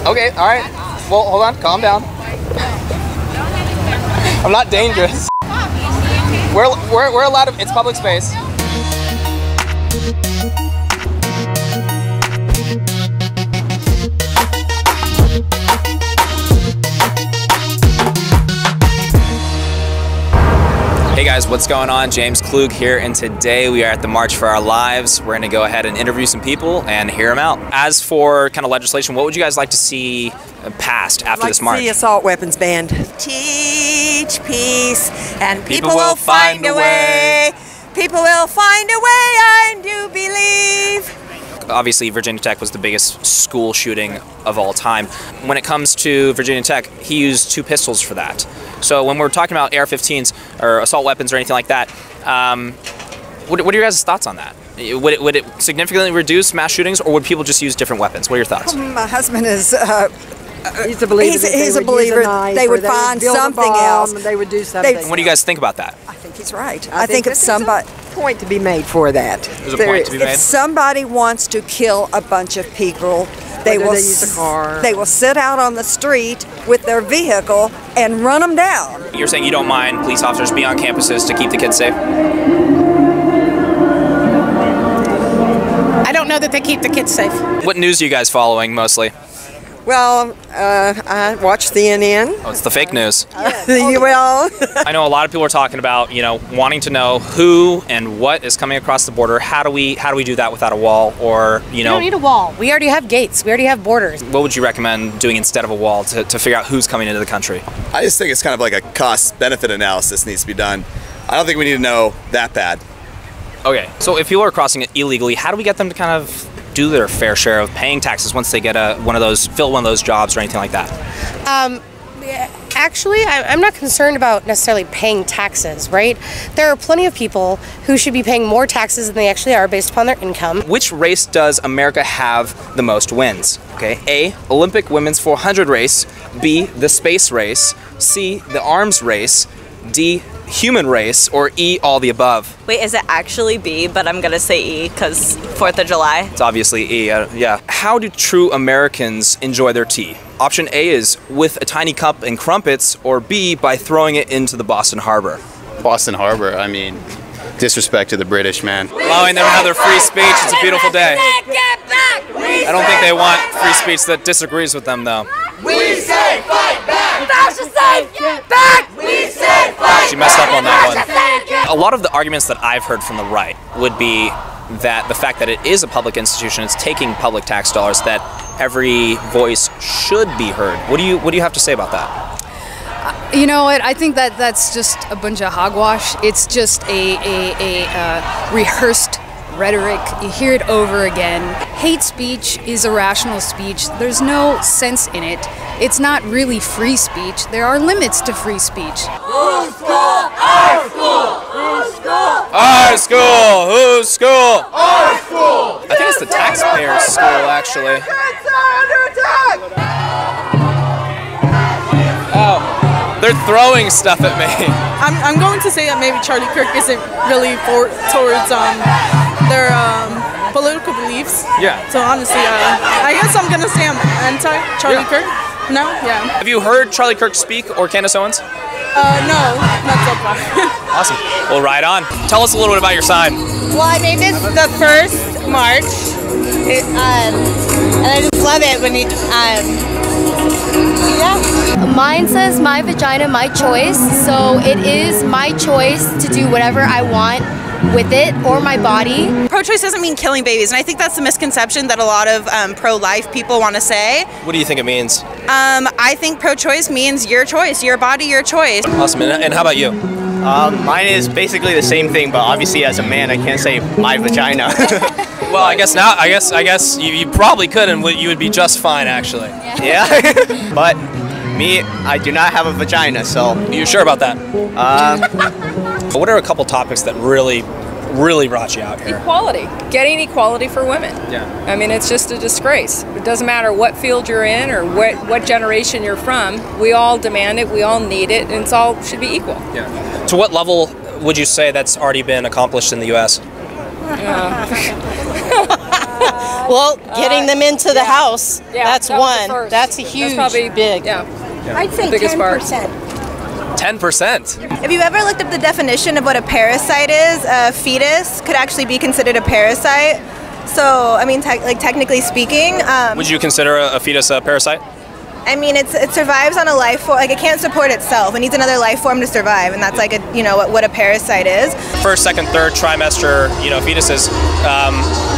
Okay, all right. Well, hold on, calm down. I'm not dangerous. We're allowed to, it's public space. Hey guys, what's going on? James Klug here, and today we are at the March for Our Lives. We're going to go ahead and interview some people and hear them out. As for kind of legislation, what would you guys like to see passed after this march? I'd like to see assault weapons banned. Teach peace, and people will find a way. People will find a way, I do believe. Obviously, Virginia Tech was the biggest school shooting of all time. When it comes to Virginia Tech, he used 2 pistols for that. So when we're talking about AR-15s or assault weapons or anything like that, what are your guys' thoughts on that? Would it significantly reduce mass shootings, or would people just use different weapons? What are your thoughts? My husband is... he's a believer. He's a believer. They would find something else. They would do something. What do you guys think about that? I think he's right. I think if somebody... point to be made for that. There's a point to be made. If somebody wants to kill a bunch of people, they will use a car. They will sit out on the street with their vehicle and run them down. You're saying you don't mind police officers being on campuses to keep the kids safe? I don't know that they keep the kids safe. What news are you guys following mostly? Well, I watch CNN. Oh, it's the fake news. Well, I know a lot of people are talking about, wanting to know who and what is coming across the border. How do we do that without a wall, or We don't need a wall. We already have gates. We already have borders. What would you recommend doing instead of a wall to figure out who's coming into the country? I just think it's kind of like a cost-benefit analysis needs to be done. I don't think we need to know that bad. Okay, so if people are crossing it illegally, how do we get them to kind of do their fair share of paying taxes once they get fill one of those jobs or anything like that? Actually, I'm not concerned about necessarily paying taxes, right? There are plenty of people who should be paying more taxes than they actually are based upon their income. Which race does America have the most wins? Okay, A, Olympic women's 400 race, B, the space race, C, the arms race, D, human race, or E, all the above? Wait, is it actually B? But I'm gonna say E because 4th of July. It's obviously E, yeah. How do true Americans enjoy their tea? Option A is with a tiny cup and crumpets, or B, by throwing it into the Boston Harbor. Boston Harbor, I mean, disrespect to the British, man. Allowing them to have their free speech, it's a beautiful day. I don't think they want free speech that disagrees with them, though. We say fight back! Fascists say get back! We say fight She messed up on that one. A lot of the arguments that I've heard from the right would be that the fact that it is a public institution, it's taking public tax dollars, that every voice should be heard. What do you have to say about that? You know what? I think that's just a bunch of hogwash. It's just a rehearsed rhetoric. You hear it over again. Hate speech is irrational speech. There's no sense in it. It's not really free speech. There are limits to free speech. Whose school? Our school! Whose school? Our school! Whose school? Our school! I think it's the taxpayers' school, actually. Oh, they're throwing stuff at me. I'm going to say that maybe Charlie Kirk isn't really towards their political beliefs. Yeah. So honestly, I guess I'm gonna say I'm anti-Charlie Kirk. No? Yeah. Have you heard Charlie Kirk speak, or Candace Owens? No, not so far. Awesome. Well, right on. Tell us a little bit about your sign. Well, I made this the first March, and I just love it when you, yeah. Mine says my vagina, my choice, so it is my choice to do whatever I want with it or my body. Pro-choice doesn't mean killing babies, and I think that's the misconception that a lot of pro-life people want to say. What do you think it means? I think pro-choice means your choice, your body, your choice. Awesome. And how about you? Mine is basically the same thing, but obviously as a man I can't say my vagina. Well, I guess you probably could, and you would be just fine, actually. Yeah. But me, I do not have a vagina, so. You sure about that? What are a couple topics that really brought you out here? Equality. Getting equality for women. Yeah. I mean, it's just a disgrace. It doesn't matter what field you're in or what generation you're from. We all demand it. We all need it, and it's all should be equal. Yeah. To what level would you say that's already been accomplished in the U.S.? Well, getting them into the house, Yeah, that's that was the one. first. That's a huge, probably big. Yeah. I'd say Biggest part. 10%. If you've ever looked up the definition of what a parasite is, a fetus could actually be considered a parasite. So, I mean, technically speaking, Would you consider a fetus a parasite? I mean, it survives on a life form. Like, it can't support itself. It needs another life form to survive, and that's like what a parasite is. First, second, third trimester, fetuses.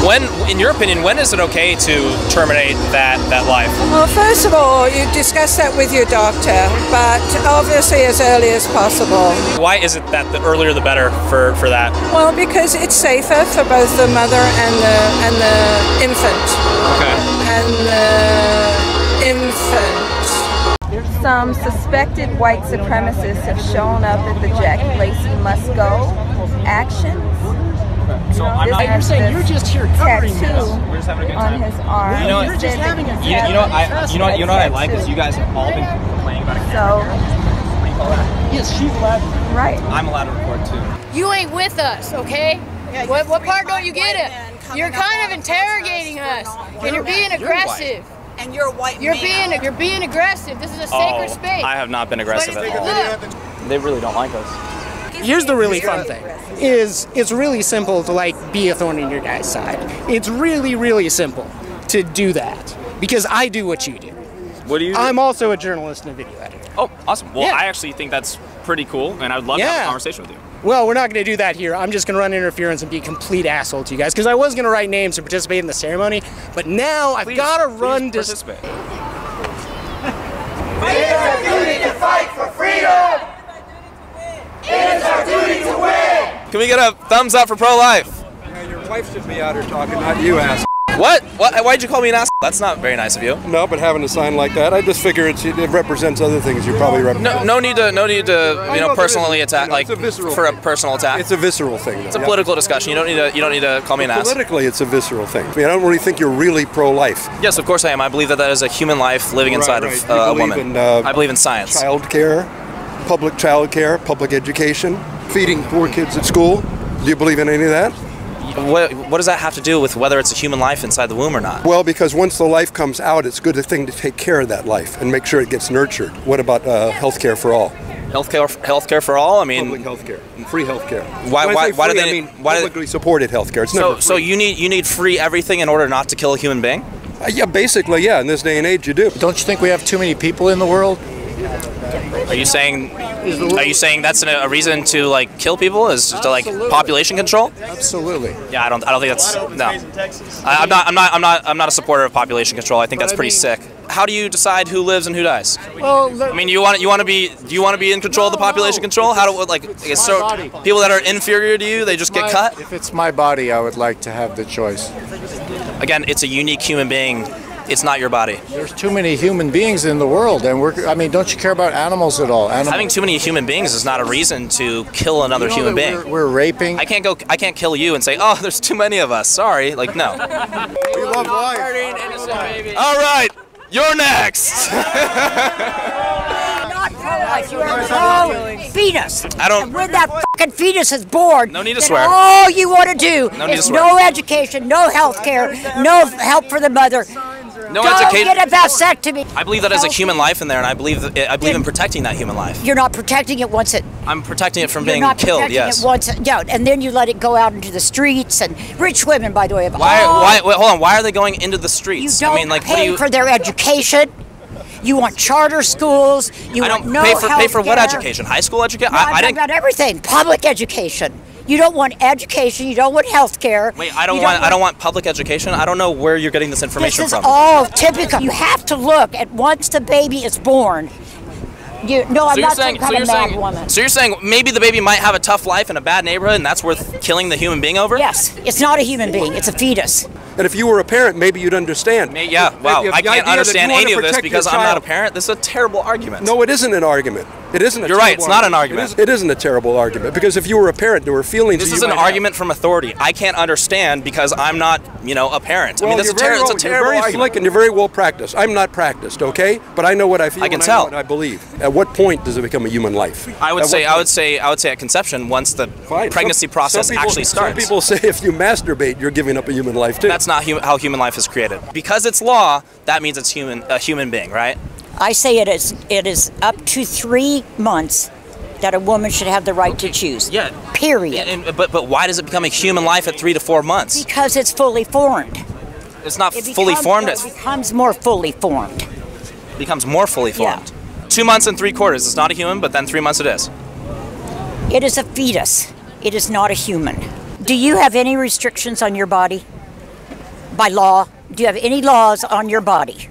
When, in your opinion, when is it okay to terminate that life? Well, first of all, you discuss that with your doctor, but obviously as early as possible. Why is it that the earlier the better for that? Well, because it's safer for both the mother and the infant. Okay. And the infant. Some suspected white supremacists have shown up at the Jackie Lacey Must Go actions. So you're saying you're just here covering this. We're just having a good time on his arm. You're just having a you know what I like is you guys have all been complaining about it. So yes, she's allowed. Right. I'm allowed to record too. You ain't with us, okay? What part don't you get it? You're kind of interrogating us, and you're being aggressive. And you're a white You're man. being aggressive. This is a sacred space. I have not been aggressive at all. Look. They really don't like us. Here's the really fun thing, is it's really simple to be a thorn in your guy's side. It's really, really simple to do that, because I do what you do. What do you do? I'm also a journalist and a video editor. Oh, awesome. Well, Yeah. I actually think that's pretty cool, and I would love to have a conversation with you. Well, we're not going to do that here. I'm just going to run interference and be a complete asshole to you guys, because I was going to write names and participate in the ceremony, but now I've got to run to participate. It is our duty to fight for freedom. It is our duty to win. Can we get a thumbs up for pro-life? Yeah, your wife should be out here talking, not you, ass. What? Why'd you call me an ass? That's not very nice of you. No, but having a sign like that, I just figure it represents other things you probably represent. No need to personally attack, it's a visceral for a personal attack. It's a visceral thing. It's a political discussion. You don't need to call me an ass. Politically, it's a visceral thing. I mean, I don't really think you're really pro-life. Yes, of course I am. I believe that is a human life living inside of a woman. I believe in science. Child care, public child care, public education, feeding poor kids at school. Do you believe in any of that? What does that have to do with whether it's a human life inside the womb or not? Well, because once the life comes out, it's a good thing to take care of that life and make sure it gets nurtured. What about health care for all? Healthcare for all? I mean, public health care, free health care. Why do they? I mean, publicly supported health care. It's never free. So you need free everything in order not to kill a human being? Yeah, basically, yeah. In this day and age, you do. Don't you think we have too many people in the world? Are you saying that's a reason to kill people? Is to population control? Absolutely. Yeah, I don't think that's no. I'm not a supporter of population control. I think that's pretty sick. How do you decide who lives and who dies? Well, I mean, do you want to be in control of the population control? How do people that are inferior to you, they just get cut? If it's my body, I would like to have the choice. Again, it's a unique human being. It's not your body. There's too many human beings in the world, and don't you care about animals at all? Having too many human beings is not a reason to kill another human being. We're raping. I can't kill you and say, oh, there's too many of us. Sorry, no. We love life. All right, you're next. Not pro-life. You are pro-fetus. I don't. And when that fucking fetus is born, no need to then swear. all you want to do No need to is swear. no education, no health care, no help for the mother. No Don't education. get a vasectomy. I believe that as a human life in there, and I believe in protecting that human life. You're not protecting it once it. I'm protecting it from You're being not killed. protecting Yes. it once, and then you let it go out into the streets. And rich women, by the way, have Wait, hold on. Why are they going into the streets? You don't pay for their education. You want charter schools. You want no pay for health what care. education? High school education? No, I'm talking about everything. Public education. You don't want education. You don't want health care. Wait, I don't want public education. I don't know where you're getting this information This is from. all typical. You have to look at once the baby is born. I'm not some kind of mad woman. So you're saying maybe the baby might have a tough life in a bad neighborhood, and that's worth killing the human being over? Yes, it's not a human being. It's a fetus. And if you were a parent, maybe you'd understand. Yeah, wow. I can't understand any of this because I'm not a parent. This is a terrible argument. No, it isn't an argument. It isn't. You're right. It's not an argument. It isn't a terrible argument because if you were a parent, there were feelings. This is an argument from authority. I can't understand because I'm not, a parent. Well, I mean, that's it's a terrible argument. You're very slick and you're very well practiced. I'm not practiced, okay? But I know what I feel. I can and tell. I know what I believe. At what point does it become a human life? I would say at conception, once the pregnancy process actually starts. Some people say if you masturbate, you're giving up a human life too. That's not how human life is created. Because it's law, that means it's a human being, right? I say it is up to 3 months that a woman should have the right to choose. Yeah. Period. But why does it become a human life at 3 to 4 months? Because it's fully formed. It's not fully formed. It becomes more fully formed. Becomes more fully formed. Yeah. 2 months and 3/4. It's not a human, but then 3 months it is. It is a fetus. It is not a human. Do you have any restrictions on your body? By law? Do you have any laws on your body?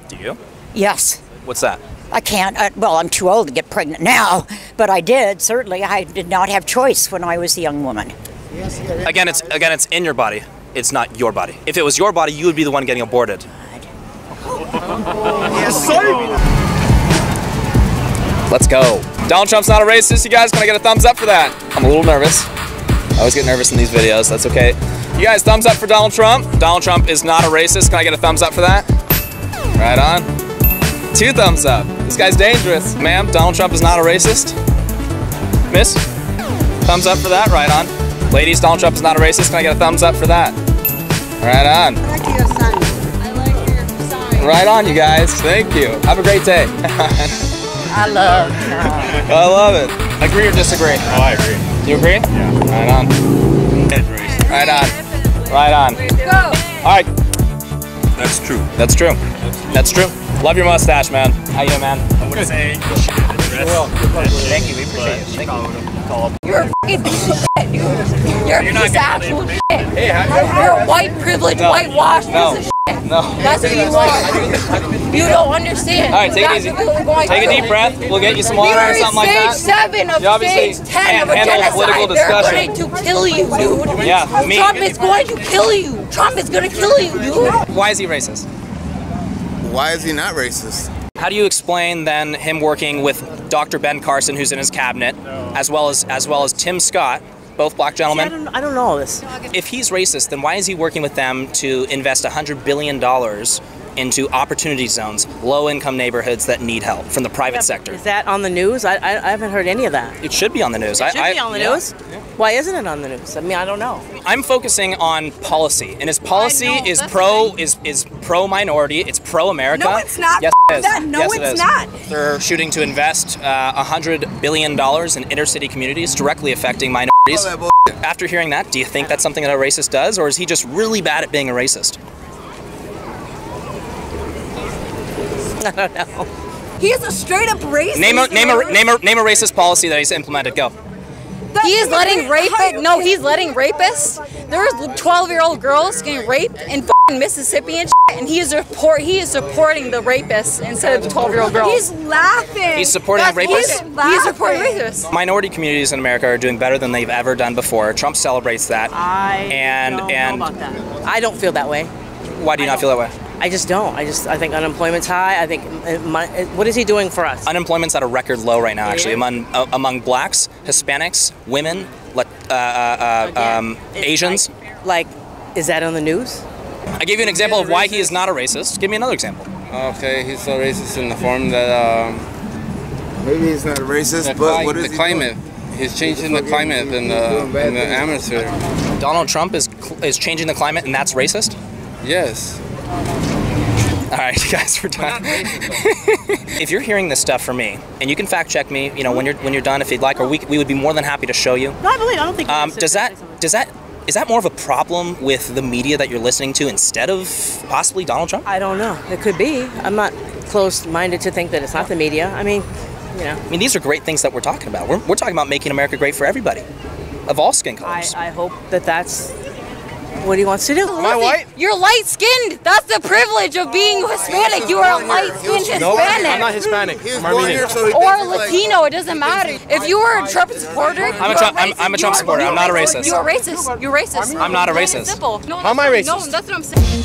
Do you? Yes. What's that? I can't. Well, I'm too old to get pregnant now, but I did. Certainly, I did not have choice when I was a young woman. Again, it's in your body. It's not your body. If it was your body, you would be the one getting aborted. Yes, sir. Let's go. Donald Trump's not a racist. You guys, can I get a thumbs up for that? I'm a little nervous. I always get nervous in these videos. That's okay. You guys, thumbs up for Donald Trump. Donald Trump is not a racist. Can I get a thumbs up for that? Right on. 2 thumbs up. This guy's dangerous. Ma'am, Donald Trump is not a racist. Miss? Thumbs up for that? Right on. Ladies, Donald Trump is not a racist. Can I get a thumbs up for that? Right on. I like your sign. I like your sign. Right on, you guys. Thank you. Have a great day. I love Trump. I love it. Agree or disagree? Oh, I agree. You agree? Yeah. Right on. Right on. Right on. Go. All right. That's true. That's true. That's true. Love your mustache, man. How you, man? I would say Thank you. We appreciate it. Thank you. You're a fucking piece of shit, dude. You're a piece of actual shit. Hey, You're a white privileged, whitewashed piece of shit. No. That's what you are. You don't understand. All right, take it easy. Take a deep breath. We'll get you some water or something like that. Stage 7 of you obviously stage 10 of a handle genocide. political They're discussion. going to kill you, dude. Yeah, me. Trump is going to kill you. Trump is going to kill you, dude. Why is he racist? Why is he not racist? How do you explain then him working with Dr. Ben Carson, who's in his cabinet, as well as Tim Scott, both black gentlemen? I don't know all this. If he's racist, then why is he working with them to invest $100 billion into opportunity zones, low-income neighborhoods that need help from the private sector? Is that on the news? I haven't heard any of that. It should be on the news. It should be on the news? Yeah. Why isn't it on the news? I mean, I don't know. I'm focusing on policy, and his policy is pro-minority. It's pro-America. No, it's not. Yes, it is. No, yes, it's is. not. They're shooting to invest $100 billion in inner-city communities, directly affecting minorities. After hearing that, do you think that's something that a racist does, or is he just really bad at being a racist? I don't know. He is a straight up racist. Name a racist policy that he's implemented. Go. He is letting he's letting rapists. There's 12-year-old girls getting raped in fucking Mississippi and shit, and he is supporting the rapists instead of the 12-year-old girls. He's laughing. He's supporting rapists? He's supporting rapists. Minority communities in America are doing better than they've ever done before. Trump celebrates that. I don't know about that. I don't feel that way. Why do you not feel that way? I just don't. I think unemployment's high. I think what is he doing for us? Unemployment's at a record low right now, actually, among blacks, Hispanics, women, Asians. Like, is that on the news? I gave you an example of why he is not a racist. Give me another example. Okay, he's a racist in the form that maybe he's not a racist, but what is the climate? He's changing the climate in the atmosphere. Donald Trump is changing the climate, and that's racist? Yes. All right, you guys, we're done. If you're hearing this stuff from me, and you can fact check me, when you're done, if you'd like, or we would be more than happy to show you. No, I don't think. Is that more of a problem with the media that you're listening to instead of possibly Donald Trump? I don't know. It could be. I'm not close-minded to think that it's not the media. I mean, these are great things that we're talking about. We're talking about making America great for everybody, of all skin colors. I hope that's what he wants to do. Am I white? You're light-skinned. That's the privilege of being Hispanic. You are a light-skinned Hispanic. No, I'm not Hispanic. I'm Armenian. Or Latino. It doesn't matter. If you were a Trump supporter, I'm a Trump supporter. I'm not a racist. You're racist. You're racist. I'm not a racist. Simple. No, how am I racist? No, that's what I'm saying.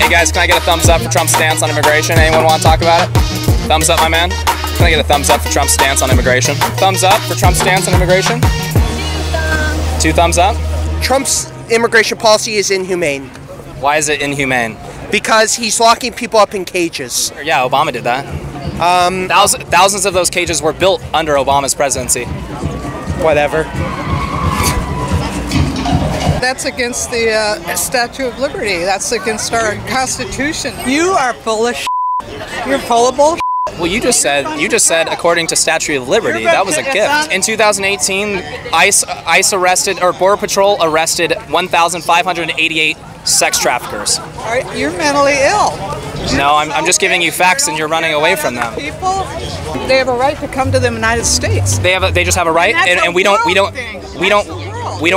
Hey guys, can I get a thumbs up for Trump's stance on immigration? Anyone want to talk about it? Thumbs up, my man. Can I get a thumbs up for Trump's stance on immigration? Thumbs up for Trump's stance on immigration? 2 thumbs up. Trump's immigration policy is inhumane. Why is it inhumane? Because he's locking people up in cages. Yeah, Obama did that. Thousands of those cages were built under Obama's presidency. Whatever. That's against the Statue of Liberty. That's against our Constitution. You are full of shit. You're full of bullshit. Well, you just said according to Statue of Liberty, that was a gift. In 2018, ICE arrested, or Border Patrol arrested 1,588 sex traffickers. You're mentally ill. No, I'm just giving you facts and you're running away from them. People, they have a right to come to the United States. They just have a right, and we don't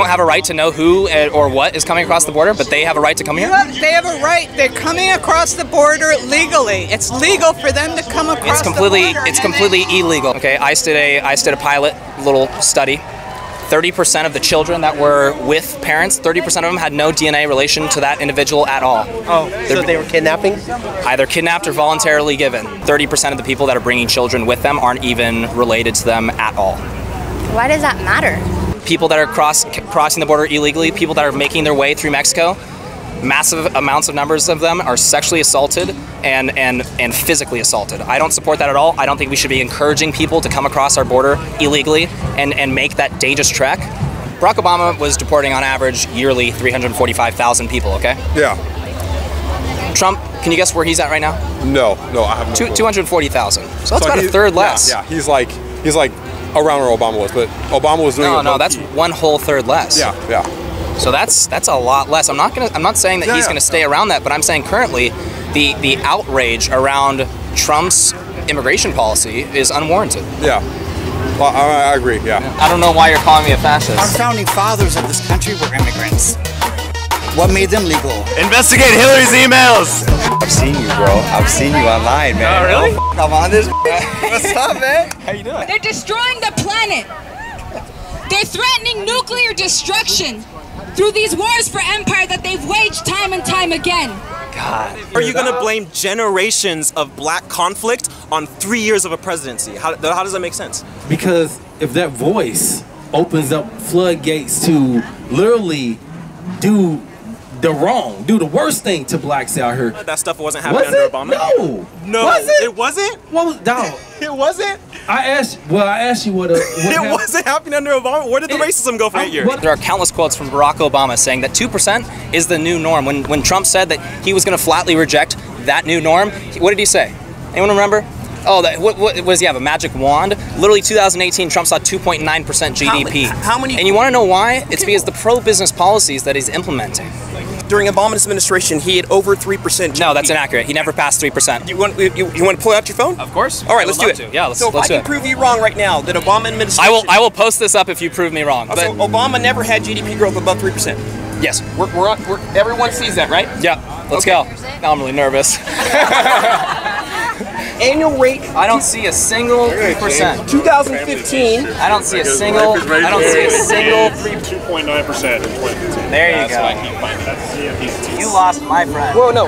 have a right to know who or what is coming across the border, but they have a right to come here. They have a right. They're coming across the border legally. It's legal for them to come across the border. It's completely illegal. Okay, ICE did a pilot little study. 30% of the children that were with parents, 30% of them had no DNA relation to that individual at all. Oh, so they were kidnapping? Either kidnapped or voluntarily given. 30% of the people that are bringing children with them aren't even related to them at all. Why does that matter? People that are crossing the border illegally, people that are making their way through Mexico, massive amounts of numbers of them are sexually assaulted and physically assaulted. I don't support that at all. I don't think we should be encouraging people to come across our border illegally and make that dangerous trek. Barack Obama was deporting on average yearly 345,000 people, okay? Yeah. Trump, can you guess where he's at right now? No, I have no clue. 240,000. So that's about a third less. Yeah, he's like around where Obama was, but Obama was doing No, that's one whole third less. Yeah. So that's a lot less. I'm not saying that he's gonna stay around that, but I'm saying currently the outrage around Trump's immigration policy is unwarranted. Yeah. Well, I agree, yeah. I don't know why you're calling me a fascist. Our founding fathers of this country were immigrants. What made them legal? Investigate Hillary's emails! I've seen you, bro. I've seen you online, man. Oh, really? I'm on this. What's up, man? How you doing? They're destroying the planet. They're threatening nuclear destruction through these wars for empire that they've waged time and time again. God. Are you going to blame generations of black conflict on 3 years of a presidency? How does that make sense? Because if that voice opens up floodgates to literally do the worst thing to blacks out here. That stuff wasn't happening under Obama? No. Was it? It wasn't? What was dog? It wasn't? I asked you what it wasn't happening under Obama? Where did the racism go for 8 years? There are countless quotes from Barack Obama saying that 2% is the new norm. When Trump said that he was going to flatly reject that new norm, what did he say? Anyone remember? Oh, what does he have, a magic wand? Literally 2018, Trump saw 2.9% GDP. How many? And you want to know why? It's because the pro-business policies that he's implementing. During Obama's administration, he had over 3% GDP. No, that's inaccurate. He never passed 3%. You want to pull out your phone? Of course. All right, let's do it. Yeah, let's do it. So if I can prove you wrong right now, that Obama administration... I will post this up if you prove me wrong. So Obama never had GDP growth above 3%? Yes. Everyone sees that, right? Yeah. Let's go. Now I'm really nervous. Annual rate. I don't see a single 3%. 2015. I don't see a single. 2.9% in 2015. There you go. You lost my friend. Well, no.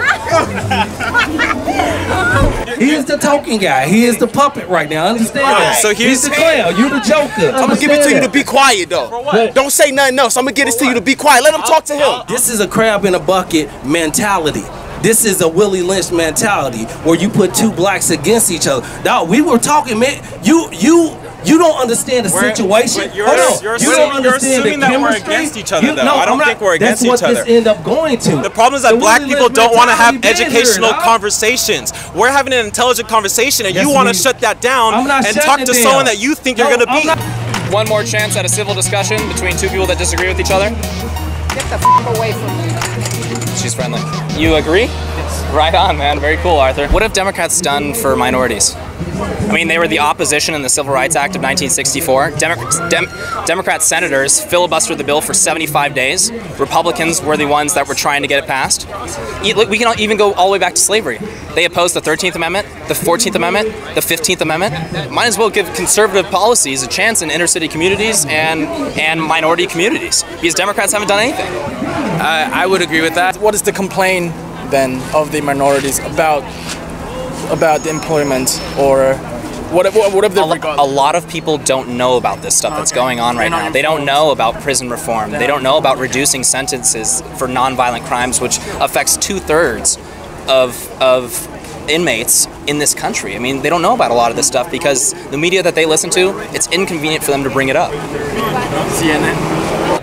He is the token guy. He is the puppet right now. Understand that? So he's the clown. You're the Joker. I'm gonna give it to you to be quiet, though. For what? Don't say nothing else. I'm gonna get this to you to be quiet. Let him talk to him. This is a crab in a bucket mentality. This is a Willie Lynch mentality where you put two blacks against each other. Now we were talking, man. You don't understand the situation. You're assuming that we're against each other, though. I don't think we're against each other. That's what this end up going to. The problem is that black people don't want to have educational conversations. We're having an intelligent conversation, and you want to shut that down and talk to someone that you think you're going to beat. One more chance at a civil discussion between two people that disagree with each other. Get the f away from me. She's friendly. You agree? Yes. Right on, man. Very cool, Arthur. What have Democrats done for minorities? I mean, they were the opposition in the Civil Rights Act of 1964. Democrat senators filibustered the bill for 75 days. Republicans were the ones that were trying to get it passed. We can even go all the way back to slavery. They opposed the 13th Amendment, the 14th Amendment, the 15th Amendment. Might as well give conservative policies a chance in inner city communities and minority communities, because Democrats haven't done anything. I would agree with that. What is the complaint than of the minorities about the employment or whatever they're regardless. A lot of people don't know about this stuff that's going on right now. They don't know about prison reform. They don't know about reducing sentences for nonviolent crimes, which affects 2/3 of inmates in this country. I mean, they don't know about a lot of this stuff because the media that they listen to, it's inconvenient for them to bring it up. CNN.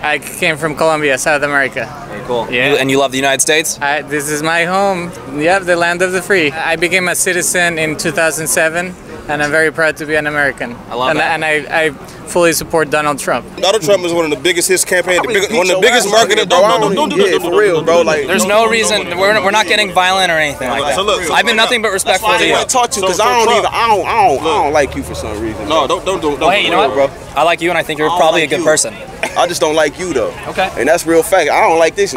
I came from Colombia, South America. Very cool. Yeah. And you love the United States? This is my home. Yep, the land of the free. I became a citizen in 2007. And I'm very proud to be an American. I love that. And I fully support Donald Trump. Donald Trump is one of the biggest his campaign, one of the biggest marketing. Don't do this for real, bro. Like, there's no reason we're not getting violent or anything like that. So look, I've been nothing but respectful to you. I talk to because I don't like you for some reason. No, don't. Well, hey, you know what, bro? I like you, and I think you're probably a good person. I just don't like you though. Okay. And that's real fact. I don't like this.